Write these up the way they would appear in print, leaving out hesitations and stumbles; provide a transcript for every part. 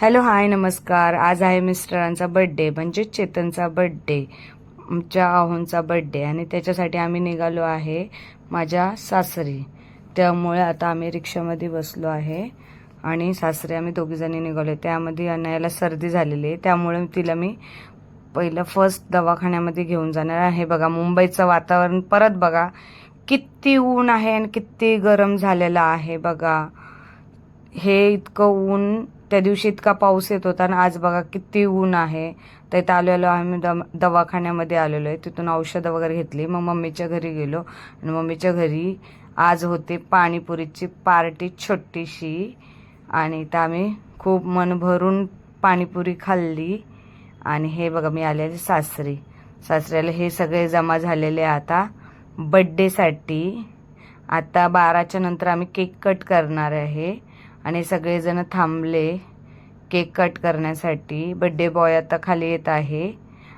Hello hi नमस्कार. आज आहे मिस्टरांचा बर्थडे म्हणजे चेतनचा बर्थडे, आमच्या आहोंचा बर्थडे, आणि त्याच्यासाठी आम्ही निघालो आहे माझ्या सासरी. त्यामुळे आता आम्ही रिक्षामध्ये बसलो आहे आणि सासरी आम्ही दोघीजणी निघालो. त्यामध्ये अनायाला सर्दी झालेली आहे, त्यामुळे तिला मी पहिलं फर्स्ट दवाखान्यामध्ये घेऊन जाणार आहे. बघा मुंबईचं वातावरण परत बघा, किती ऊन आहे आणि किती गरम झालेलं आहे. बघा हे इतकं ऊन, त्या दिवशी इतका पाऊस येत होता आणि आज बघा किती ऊन आहे. तर इथं आलेलो आम्ही दवाखान्यामध्ये आलेलो आहे. तिथून औषधं वगैरे घेतली. मग मम्मीच्या घरी गेलो आणि मम्मीच्या घरी आज होते पाणीपुरीची पार्टी छोटीशी, आणि इथं आम्ही खूप मन भरून पाणीपुरी खाल्ली. आणि हे बघा मी आलेले सासऱ्याला हे सगळे जमा झालेले आता बड्डेसाठी. आता 12च्या नंतर आम्ही केक कट करणार आहे आणि सगळेजण थांबले केक कट करण्यासाठी. बड्डे बॉय आता खाली येत आहे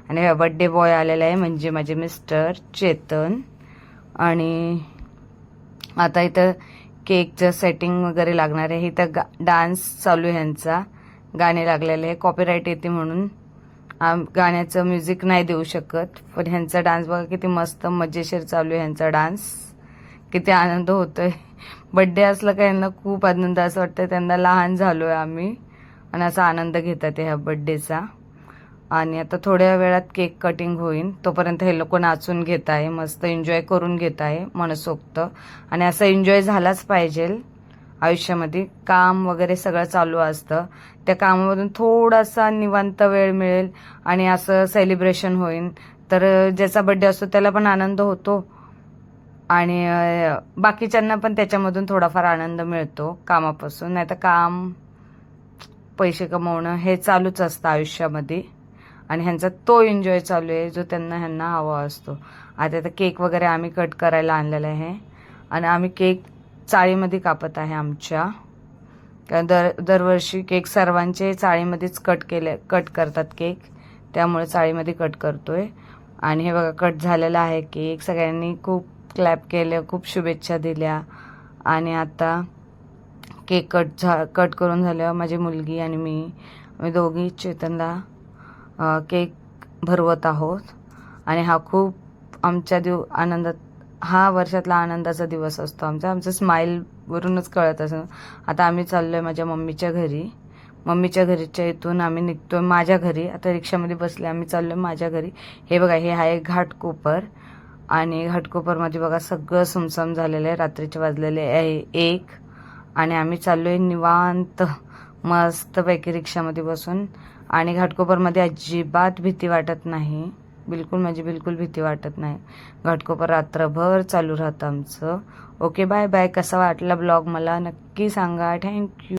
आणि बड्डे बॉय आलेला आहे म्हणजे माझे मिस्टर चेतन. आणि आता इथं केकचं सेटिंग वगैरे लागणार आहे. इथं डान्स चालू आहे ह्यांचा, गाणे लागलेले आहे. कॉपीराईट येते म्हणून गाण्याचं म्युझिक नाही देऊ शकत, पण ह्यांचा डान्स बघा किती मस्त मजेशीर चालू आहे ह्यांचा डान्स. किती आनंद होतोय. बड्डे असलं का यांना खूप आनंद, असं वाटतं त्यांना लहान झालोय आम्ही आणि असा आनंद घेतात ह्या बड्डेचा. आणि आता थोड्या वेळात केक कटिंग होईल, तोपर्यंत हे लोक नाचून घेत आहे, मस्त एन्जॉय करून घेत आहे मनसोक्त. आणि असं एन्जॉय झालाच पाहिजे आयुष्यामध्ये. काम वगैरे सगळं चालू असतं, त्या कामामधून थोडासा निवांत वेळ मिळेल आणि असं सेलिब्रेशन होईल तर ज्याचा बड्डे असतो त्याला पण आनंद होतो आणि बाकीच्यांना पण त्याच्यामधून थोडाफार आनंद मिळतो कामापासून. नाही तर काम, पैसे कमवणं हे चालूच असतं आयुष्यामध्ये, आणि ह्यांचा तो एन्जॉय चालू आहे जो ह्यांना हवा असतो. आता केक वगैरे आम्ही कट करायला आणलेला आहे आणि आम्ही केक चाळीमध्ये कापत आहे आमच्या. दरवर्षी केक सर्वांचे चाळीमध्येच कट करतात केक, त्यामुळे चाळीमध्ये कट करतोय. आणि हे बघा कट झालेला आहे केक. सगळ्यांनी खूप क्लॅप केलं, खूप शुभेच्छा दिल्या. आणि आता केक कट करून झाल्यावर माझी मुलगी आणि मी दोघी चेतनला केक भरवत आहोत. आणि हा खूप आमच्या आनंदात, हा वर्षातला आनंदाचा दिवस असतो आमचं स्माईल वरूनच कळत असं. आता आम्ही चाललोय माझ्या मम्मीच्या घरीच्या इथून आम्ही निघतोय माझ्या घरी. आता रिक्षामध्ये बसले, आम्ही चाललोय माझ्या घरी. हे बघा हे आहे घाटकोपर, आणि घाटकोपरमध्ये बघा सगळं सुमसाम झालेलं आहे. रात्रीचे वाजलेले आहे 1 आणि आम्ही चाललोय निवांत मस्तपैकी रिक्षामध्ये बसून. आणि घाटकोपरमध्ये अजिबात भीती वाटत नाही, बिलकुल भीती वाटत नाही. घाटकोपर रात्रभर चालू राहतं आमचं. Okay bye bye. कसा वाटला ब्लॉग मला नक्की सांगा. थँक्यू.